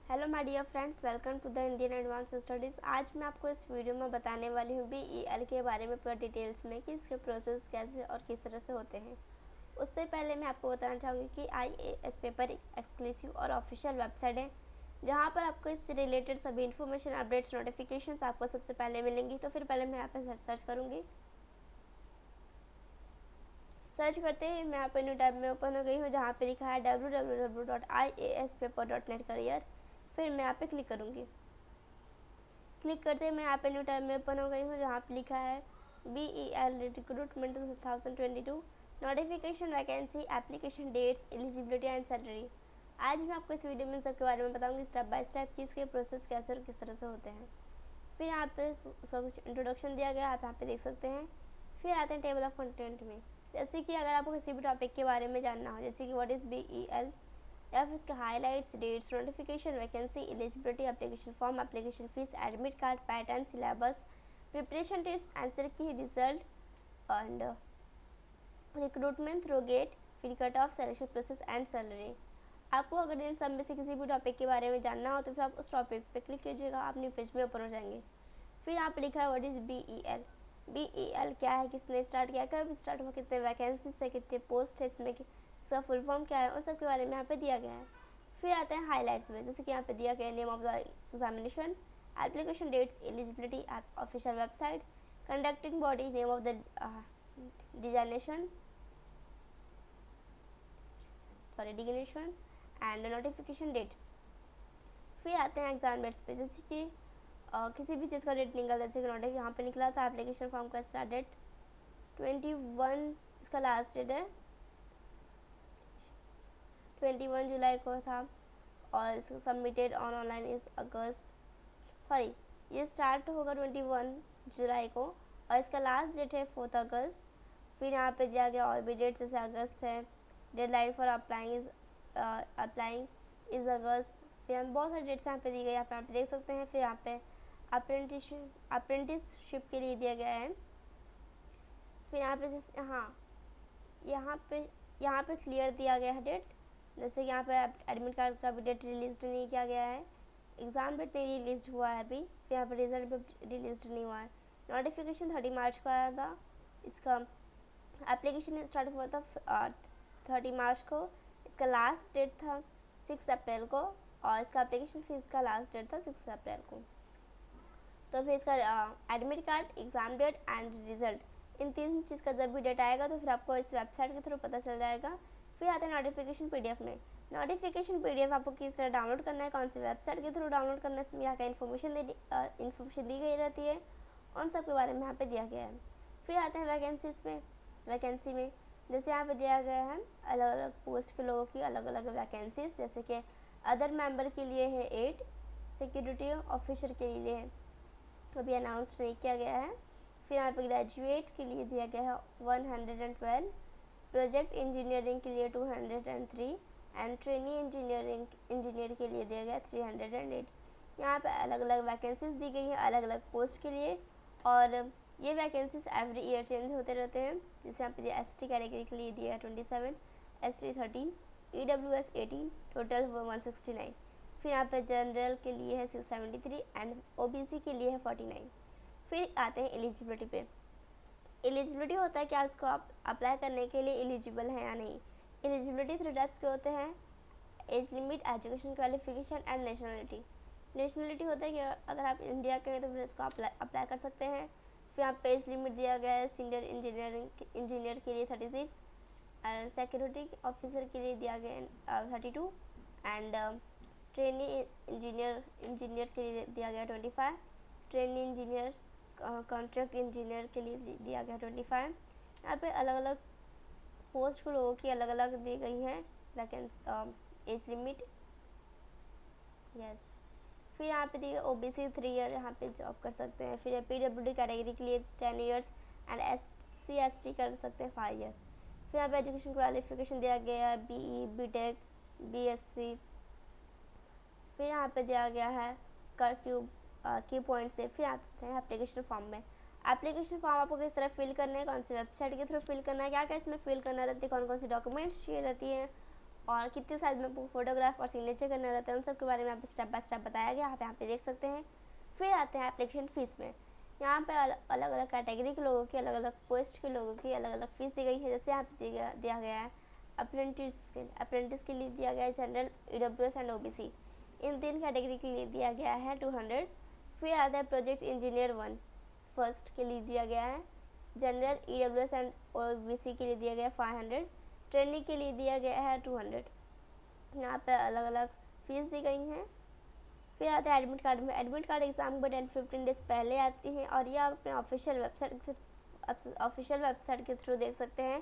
Hello my dear friends, welcome to the Indian advance studies. आज मैं आपको इस वीडियो में बताने वाली हूँ बीईएल के बारे में पूरा डिटेल्स में कि इसके प्रोसेस कैसे और किस तरह से होते हैं। उससे पहले मैं आपको बताना चाहूँगी कि आईएएस पेपर एक एक्सक्लूसिव और ऑफिशियल वेबसाइट है जहाँ पर आपको इससे रिलेटेड सभी इन्फॉर्मेशन, अपडेट्स, नोटिफिकेशंस आपको सबसे पहले मिलेंगी। तो फिर पहले मैं यहाँ पर सर्च करूँगी। सर्च करते ही मैं यहाँ पर न्यू टैब में ओपन हो गई हूँ जहाँ पे लिखा है www.iaspaper.net करियर। फिर मैं यहाँ पे क्लिक करूँगी। क्लिक करते ही मैं यहाँ पे न्यू टैब में ओपन हो गई हूँ जहाँ पे लिखा है BEL recruitment 2022 notification, vacancy, application dates, eligibility and salary. आज मैं आपको इस वीडियो में सबके बारे में बताऊँगी स्टेप बाय स्टेप कि इसके प्रोसेस कैसे और किस तरह से होते हैं। फिर यहाँ पे सब कुछ इंट्रोडक्शन दिया गया, आप यहाँ पे देख सकते हैं। फिर आते हैं टेबल ऑफ कंटेंट में, जैसे कि अगर आपको किसी भी टॉपिक के बारे में जानना हो, जैसे कि व्हाट इज़ BEL, या फिर इसके highlights, dates, notification, vacancy, eligibility, application form, application fees, admit card, pattern, syllabus, preparation tips, answer key, result and recruitment through GATE, फिर cut off, selection process and salary. आपको अगर इन सब में से किसी भी टॉपिक के बारे में जानना हो तो फिर आप उस टॉपिक पे क्लिक कीजिएगा, आप न्यू पेज में ओपन हो जाएंगे। फिर यहाँ पे लिखा है व्हाट इज़ BEL। BEL क्या है, किसने स्टार्ट किया, कब स्टार्ट हुआ, कितने वैकेंसीज है, कितने पोस्ट है, इसमें इसका फुल फॉर्म क्या है, उन सब के बारे में यहाँ पे दिया गया है। फिर आते हैं हाईलाइट्स में, जैसे कि यहाँ पे दिया गया name of the examination, application dates, eligibility, official website, conducting body, name of the designation and notification date. फिर आते हैं एग्जाम डेट्स पे, जैसे कि किसी भी चीज़ का डेट निकला, जैसे कि नोटिस यहाँ पे निकला था एप्लीकेशन फॉर्म का स्टार्ट डेट 21, इसका लास्ट डेट है 21 जुलाई को था और इसको सबमिटेड ऑन ऑनलाइन इस ये स्टार्ट होगा 21 जुलाई को और इसका लास्ट डेट है 4 अगस्त। फिर यहाँ पे दिया गया और भी डेट, जैसे अगस्त है, डेडलाइन फॉर अप्लाइंग इज़ अगस्त। फिर हम बहुत सारी डेट्स यहाँ पे दी गई, आप यहाँ पे देख सकते हैं। फिर यहाँ पे अप्रेंटिसशिप के लिए दिया गया है। फिर यहाँ पे यहाँ पे क्लियर दिया गया है डेट, जैसे कि यहाँ पे एडमिट कार्ड का भी डेट रिलीज नहीं किया गया है, एग्ज़ाम डेट नहीं रिलीज हुआ है अभी, फिर यहाँ पे रिजल्ट भी रिलीज नहीं हुआ है। नोटिफिकेशन 30 मार्च को आया था, इसका एप्लीकेशन स्टार्ट हुआ था 30 मार्च को, इसका लास्ट डेट था 6 अप्रैल को और इसका एप्लीकेशन फीस का लास्ट डेट था 6 अप्रैल को। तो फिर इसका admit card, exam date and result, इन तीन चीज़ का जब भी डेट आएगा तो फिर आपको इस वेबसाइट के थ्रू पता चल जाएगा। फिर आते हैं नोटिफिकेशन PDF में। नोटिफिकेशन PDF आपको किस तरह डाउनलोड करना है, कौन सी वेबसाइट के थ्रू डाउनलोड करना है, इसमें यहाँ का इन्फॉर्मेशन दी गई रहती है, उन सब के बारे में यहाँ पे दिया गया है। फिर आते हैं वैकेंसी में जैसे यहाँ पे दिया गया है अलग अलग पोस्ट के लोगों की अलग अलग वैकेंसीज, जैसे कि अदर मेंबर के लिए है 8, सिक्योरिटी ऑफिसर के लिए है, अभी अनाउंस नहीं किया गया है। फिर यहाँ पे ग्रेजुएट के लिए दिया गया है 112, प्रोजेक्ट इंजीनियरिंग के लिए 203 एंड ट्रेनी इंजीनियर के लिए दिया गया 308। यहाँ पे अलग अलग वैकेंसीज दी गई हैं अलग अलग पोस्ट के लिए और ये वैकेंसीज एवरी ईयर चेंज होते रहते हैं। जैसे यहाँ पे ST कैटेगरी के लिए दिया है 27, ST 13, EWS 18, टोटल 169। फिर यहाँ पे जनरल के लिए है 673 एंड OBC के लिए है 49। फिर आते हैं एलिजिबिलिटी पे। एलिजिबिलिटी होता है कि उसको आप अप्लाई करने के लिए एलिजिबल हैं या नहीं। एलिजिबिलिटी 3 टाइप्स के होते हैं, age limit, education qualification and nationality. Nationality होता है कि अगर आप इंडिया के हैं तो फिर इसको अप्लाई कर सकते हैं। फिर यहाँ पे एज लिमिट दिया गया है सीनियर इंजीनियर के लिए 36 एंड सिक्योरिटी ऑफिसर के लिए दिया गया है 32 एंड ट्रेनी इंजीनियर के लिए दिया गया 25, ट्रेनी इंजीनियर कॉन्ट्रैक्ट इंजीनियर के लिए दिया गया 25। यहाँ पे अलग अलग पोस्ट को लोगों की अलग अलग दी गई हैं वैकेंसी एज लिमिट। यस, फिर यहाँ पे दी गई OBC 3 ईयर यहाँ पे जॉब कर सकते हैं। फिर PWD कैटेगरी के लिए 10 ईयर्स एंड SC ST कर सकते हैं 5 ईयर्स। फिर यहाँ पे एजुकेशन क्वालिफिकेशन दिया गया है BE, BTech, BSc। फिर यहाँ पे दिया गया है की पॉइंट से। फिर आते हैं एप्लीकेशन फॉर्म में। एप्लीकेशन फॉर्म आपको किस तरह फिल करना है, कौन सी वेबसाइट के थ्रू फिल करना है, क्या क्या इसमें फिल करना रहती है, कौन कौन सी डॉक्यूमेंट्स चाहिए रहती हैं और कितने साइज में आपको फोटोग्राफ और सिग्नेचर करना रहता है, उन सब के बारे में आप स्टेप बाय स्टेप बताया गया, आप यहाँ पे देख सकते हैं। फिर आते हैं एप्लीकेशन फ़ीस में। यहाँ पे अलग अलग कैटेगरी के लोगों की, अलग अलग पोस्ट के लोगों की अलग अलग फ़ीस दी गई है। जैसे यहाँ पे दिया गया है अप्रेंटिस के लिए दिया गया है general, EWS and OBC, in 3 category के लिए दिया गया है 200। फिर आता है प्रोजेक्ट इंजीनियर 1 फर्स्ट के लिए दिया गया है जनरल, EWS एंड OBC के लिए दिया गया है 500, ट्रेनिंग के लिए दिया गया है 200। यहाँ पे अलग अलग फीस दी गई हैं। फिर आता है एडमिट कार्ड में। एडमिट कार्ड एग्ज़ाम को 10-15 डेज़ पहले आती हैं और ये आप अपने ऑफिशियल वेबसाइट के थ्रू देख सकते हैं।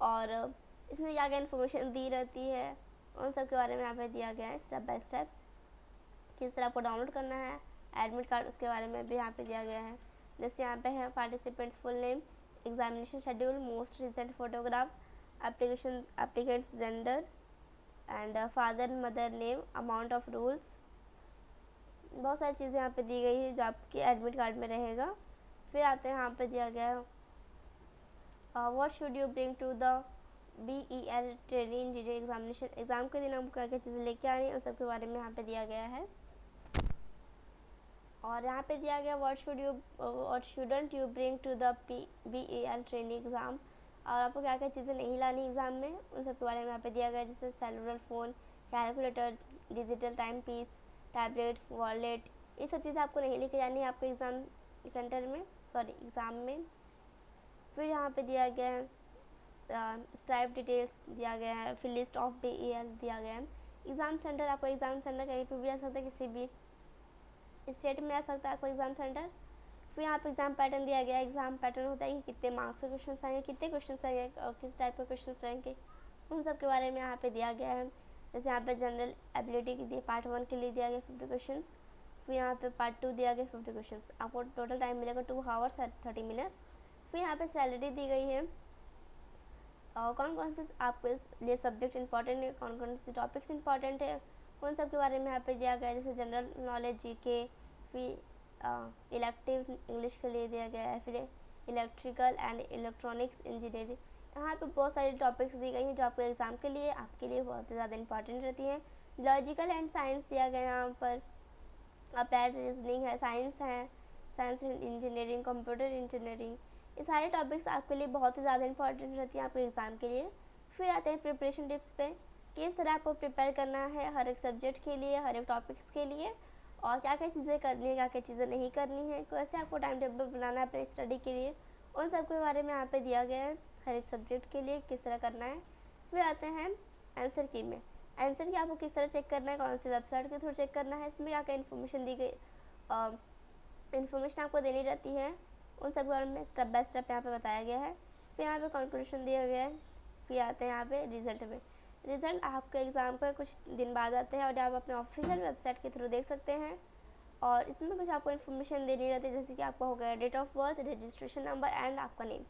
और इसमें क्या क्या इन्फॉर्मेशन दी रहती है, उन सब के बारे में यहाँ पे दिया गया है स्टेप बाय स्टेप, किस तरह आपको डाउनलोड करना है एडमिट कार्ड, उसके बारे में भी यहाँ पे दिया गया है। जैसे यहाँ पे है participants full name, examination schedule, most recent photograph, applicants gender and father mother name, amount of rules, बहुत सारी चीज़ें यहाँ पे दी गई है जो आपके एडमिट कार्ड में रहेगा। फिर आते हैं यहाँ पे दिया गया है what should you bring to the BEL training engineering examination. Exam के दिन आपको क्या क्या चीज़ें लेके आनी है, उन सब के बारे में यहाँ पे दिया गया है। और यहाँ पे दिया गया what shouldn't you bring to the BEL training exam, और आपको क्या क्या चीज़ें नहीं लानी एग्ज़ाम में, उन सब के बारे में यहाँ पे दिया गया है। जैसे cellular phone, calculator, digital timepiece, tablet, wallet, ये सब चीज़ें आपको नहीं लेके जानी है आपको एग्ज़ाम में। फिर यहाँ पे दिया गया है स्क्राइब डिटेल्स दिया गया है। फिर लिस्ट ऑफ BEL दिया गया है। एग्ज़ाम सेंटर, आपको एग्ज़ाम सेंटर कहीं पे भी आ सकता है, किसी भी स्टेट में आ सकता है आपको एग्ज़ाम सेंटर। फिर यहाँ पे एग्ज़ाम पैटर्न दिया गया है। एग्ज़ाम पैटर्न होता है कि कितने मार्क्स के क्वेश्चन आएंगे, कितने क्वेश्चन आएंगे और किस टाइप के क्वेश्चन रहेंगे, उन सब के बारे में यहाँ पे दिया गया है। जैसे यहाँ पे जनरल एबिलिटी के लिए पार्ट 1 के लिए दिया गया 50 क्वेश्चन। फिर यहाँ पे पार्ट 2 दिया गया 50 क्वेश्चन। आपको टोटल टाइम मिलेगा 2 आवर्स 30 मिनट्स। फिर यहाँ पे सैलरी दी गई है और कौन कौन से आपके लिए सब्जेक्ट इंपॉर्टेंट है, कौन कौन से टॉपिक्स इंपॉर्टेंट है, उन सब के बारे में यहाँ पे दिया गया है। जैसे जनरल नॉलेज, GK, फिर इलेक्टिव इंग्लिश के लिए दिया गया है, फिर इलेक्ट्रिकल एंड इलेक्ट्रॉनिक्स इंजीनियरिंग। यहाँ पे बहुत सारी टॉपिक्स दी गई हैं जो आपको एग्ज़ाम के लिए आपके लिए बहुत ज़्यादा इंपॉर्टेंट रहती हैं। लॉजिकल एंड साइंस दिया गया यहाँ पर, अप्लाइड रीजनिंग है, साइंस इंजीनियरिंग, कंप्यूटर इंजीनियरिंग, ये सारे टॉपिक्स आपके लिए बहुत ही ज़्यादा इंपॉर्टेंट रहती हैं आपके एग्ज़ाम के लिए। फिर आते हैं प्रिपरेशन टिप्स पे, किस तरह आपको प्रिपेयर करना है हर एक सब्जेक्ट के लिए, हर एक टॉपिक्स के लिए, और क्या क्या चीज़ें करनी है, क्या क्या चीज़ें नहीं करनी है, कैसे आपको टाइम टेबल बनाना है अपने स्टडी के लिए, उन सब के बारे में यहाँ पे दिया गया है। हर एक सब्जेक्ट के लिए किस तरह करना है। फिर आते हैं आंसर की में। आंसर की आपको किस तरह चेक करना है, कौन सी वेबसाइट के थ्रू चेक करना है, इसमें क्या क्या इन्फॉर्मेशन दी गई, इन्फॉर्मेशन आपको देनी रहती है, उन सब के बारे में स्टेप बाय स्टेप यहाँ पे बताया गया है। फिर यहाँ पे कंक्लूजन दिया गया है। फिर आते हैं यहाँ पे रिजल्ट में। रिज़ल्ट आपके एग्ज़ाम का कुछ दिन बाद आते हैं और आप अपने ऑफिशियल वेबसाइट के थ्रू देख सकते हैं। और इसमें कुछ आपको इन्फॉर्मेशन देनी रहती है, जैसे कि आपका हो गया date of birth, registration number and आपका नेम,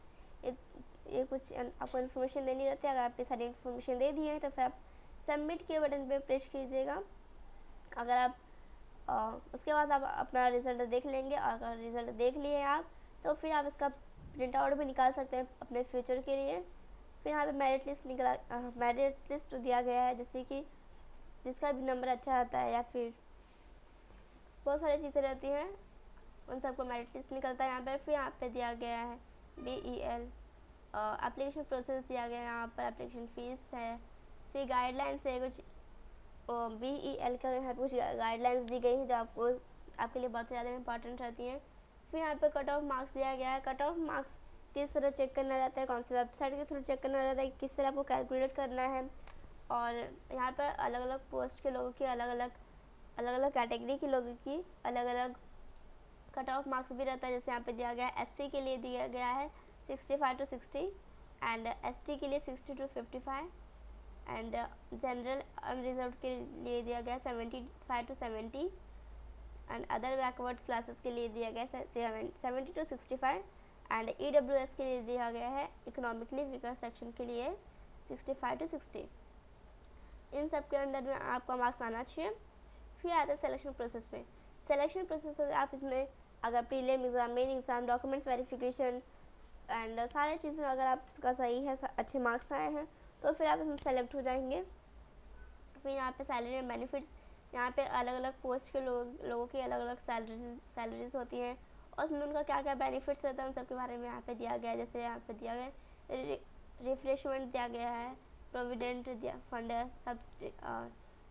ये कुछ आपको इन्फॉर्मेशन देनी रहती है। अगर आप ये सारी इन्फॉर्मेशन दे दिए हैं तो फिर आप सबमिट के बटन पे प्रेस कीजिएगा। अगर आप उसके बाद आप अपना रिज़ल्ट देख लेंगे, और अगर रिज़ल्ट देख लिए आप तो फिर आप इसका प्रिंट आउट भी निकाल सकते हैं अपने फ्यूचर के लिए। फिर यहाँ पे मेरिट लिस्ट दिया गया है, जैसे कि जिसका भी नंबर अच्छा आता है या फिर बहुत सारी चीज़ें रहती हैं, उन सबको मेरिट लिस्ट निकलता है यहाँ पे। फिर यहाँ पे दिया गया है BEL एप्लीकेशन प्रोसेस दिया गया है, यहाँ पर एप्लीकेशन फ़ीस है। फिर गाइडलाइंस है कुछ, BEL का यहाँ पे कुछ गाइडलाइंस दी गई हैं जो आपके लिए बहुत ज़्यादा इंपॉर्टेंट रहती हैं। फिर यहाँ पे कट ऑफ मार्क्स दिया गया है। कट ऑफ मार्क्स किस तरह चेक करना रहता है, कौन सी वेबसाइट के थ्रू चेक करना रहता है, किस तरह आपको कैलकुलेट करना है, और यहाँ पर अलग अलग पोस्ट के लोगों की अलग अलग कैटेगरी के लोगों की अलग अलग कट ऑफ मार्क्स भी रहता है। जैसे यहाँ पे दिया गया है SC के लिए दिया गया है 65 to 60 एंड ST के लिए 60 to 55 एंड जनरल अनरिजर्व्ड के लिए दिया गया 75 to 70 and other backward classes के लिए दिया गया 70 to 65 एंड EWS के लिए दिया गया है इकोनॉमिकली वीकर सेक्शन के लिए 65 to 60। इन सब के अंदर में आपका मार्क्स आना चाहिए। फिर आता है सिलेक्शन प्रोसेस में। सिलेक्शन प्रोसेस आप इसमें अगर prelim exam, main exam, documents verification and सारी चीज़ें अगर आपका सही है, अच्छे मार्क्स आए हैं, तो फिर आप इसमें सेलेक्ट हो जाएंगे। फिर यहाँ पे सैलरी एंड बेनिफिट्स, यहाँ पे अलग अलग पोस्ट के लोगों की अलग अलग सैलरीज होती हैं और उसमें उनका क्या क्या बेनिफिट्स रहता है उन सब के बारे में यहाँ पे दिया गया है। जैसे यहाँ पे दिया गया है रिफ्रेशमेंट दिया गया है, प्रोविडेंट फंड,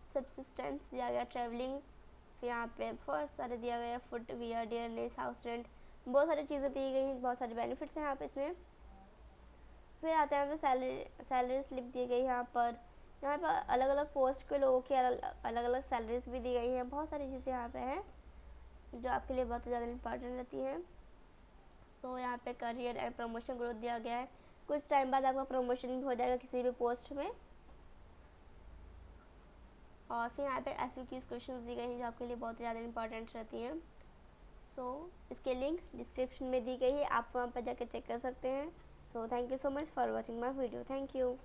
सब्सिस्टेंस दिया गया, ट्रैवलिंग, फिर यहाँ पे बहुत सारे दिया गया है, फुटवियर, डियरनेस, हाउस रेंट, बहुत सारी चीज़ें दी गई हैं, बहुत सारे बेनिफिट्स हैं यहाँ पे इसमें। फिर आते हैं यहाँ पे सैलरी स्लिप दी गई है यहाँ पर अलग अलग पोस्ट के लोगों की अलग अलग सैलरीज भी दी गई हैं। बहुत सारी चीज़ें यहाँ पे हैं जो आपके लिए बहुत ज़्यादा इंपॉर्टेंट रहती हैं। सो यहाँ पे करियर एंड प्रमोशन ग्रोथ दिया गया है, कुछ टाइम बाद आपका प्रमोशन भी हो जाएगा किसी भी पोस्ट में। और फिर यहाँ पे FAQs क्वेश्चंस दी गई हैं जो आपके लिए बहुत ज़्यादा इंपॉर्टेंट रहती हैं। सो इसके लिंक डिस्क्रिप्शन में दी गई है, आप वहाँ पर जाकर चेक कर सकते हैं। So thank you so much for watching my video. Thank you.